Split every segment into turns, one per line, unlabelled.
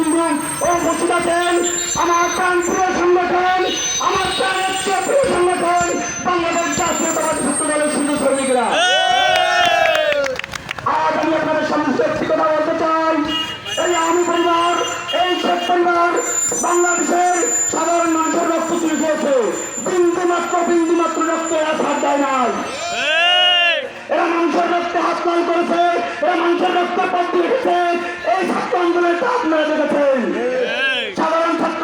নেতৃবৃন্দ ও উপস্থিত আছেন আমার প্রাণপ্রিয় সংগঠন, আমার প্রাণের চেয়ে প্রিয় সংগঠন বাংলাদেশ জাতীয়তাবাদী ছাত্র দলের সুন্দর শ্রমিকরা। আজ আমি আপনাদের সামনে একটি কথা বলতে চাই, এই আওয়ামী পরিবার, এই শেখ পরিবার বাংলাদেশের সাধারণ মানুষের রক্ত চুরি করেছে। বিন্দু মাত্র রক্ত এরা ছাড় দেয় নাই। এরা মানুষের রক্তে হাত লাল করেছে, এরা মানুষের রক্ত পথে রেখেছে। এই ছাত্র আন্দোলনের তা আপনারা দেখেছেন। সাধারণ ছাত্র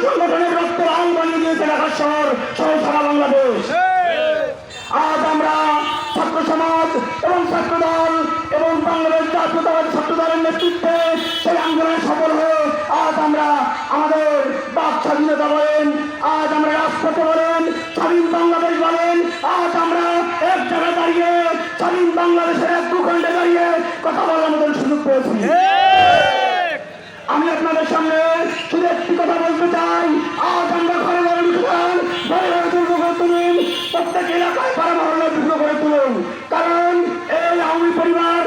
সংগঠনের রক্তের আইন বানিয়ে দিয়েছে ঢাকা শহর সহ সারা বাংলাদেশ। আজ আমরা ছাত্র সমাজ এবং ছাত্র দল এবং বাংলাদেশ জাতীয়তাবাদী ছাত্র দলের নেতৃত্বে সেই আন্দোলনে সফল হয়ে আজ আমরা আমাদের বাক স্বাধীনতা বলেন, আজ আমরা রাজপথে বলেন, স্বাধীন বাংলাদেশ বলেন, আজ আমরা এক জায়গায় দাঁড়িয়ে স্বাধীন বাংলাদেশের এক ভূখণ্ডে দাঁড়িয়ে কথা বলার মতন সুযোগ পেয়েছি। আমি আপনাদের সামনে শুধু একটি কথা বলতে চাই, আজ আমরা ঘরে ঘরে ঢুকলাম, ঘরে ঘরে দুর্গ করে তুলুন, প্রত্যেক এলাকায় পাড়া মহল্লা দুর্গ করে তুলুন। কারণ এই আওয়ামী পরিবার,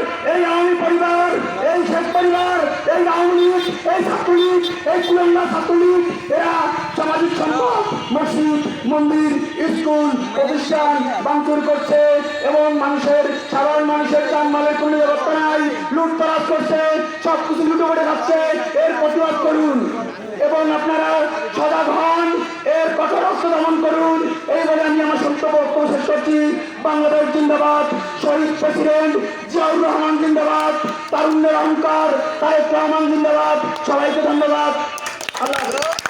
এই শেখ পরিবার, এই আওয়ামী লীগ, এই ছাত্রলীগ, এই কুলাঙ্গা ছাত্রলীগ, এরা সামাজিক সম্পদ, মসজিদ, মন্দির, স্কুল, প্রতিষ্ঠান ভাঙচুর করছে এবং সাধারণ মানুষের জানমালের কোনো নিরাপত্তা নাই, লুটতরাজ করছে, সবকিছু লুটে করে খাচ্ছে। এর প্রতিবাদ করুন এবং আপনারা সজাগ হন, এর কঠোর হস্ত দমন করুন। এই বলে আমি আমার বক্তব্য শেষ করছি। বাংলাদেশ জিন্দাবাদ, শহীদ প্রেসিডেন্ট জিয়াউর রহমান জিন্দাবাদ, তারুণ্যের অহংকার তারেক রহমান জিন্দাবাদ। সবাইকে ধন্যবাদ। আল্লাহ।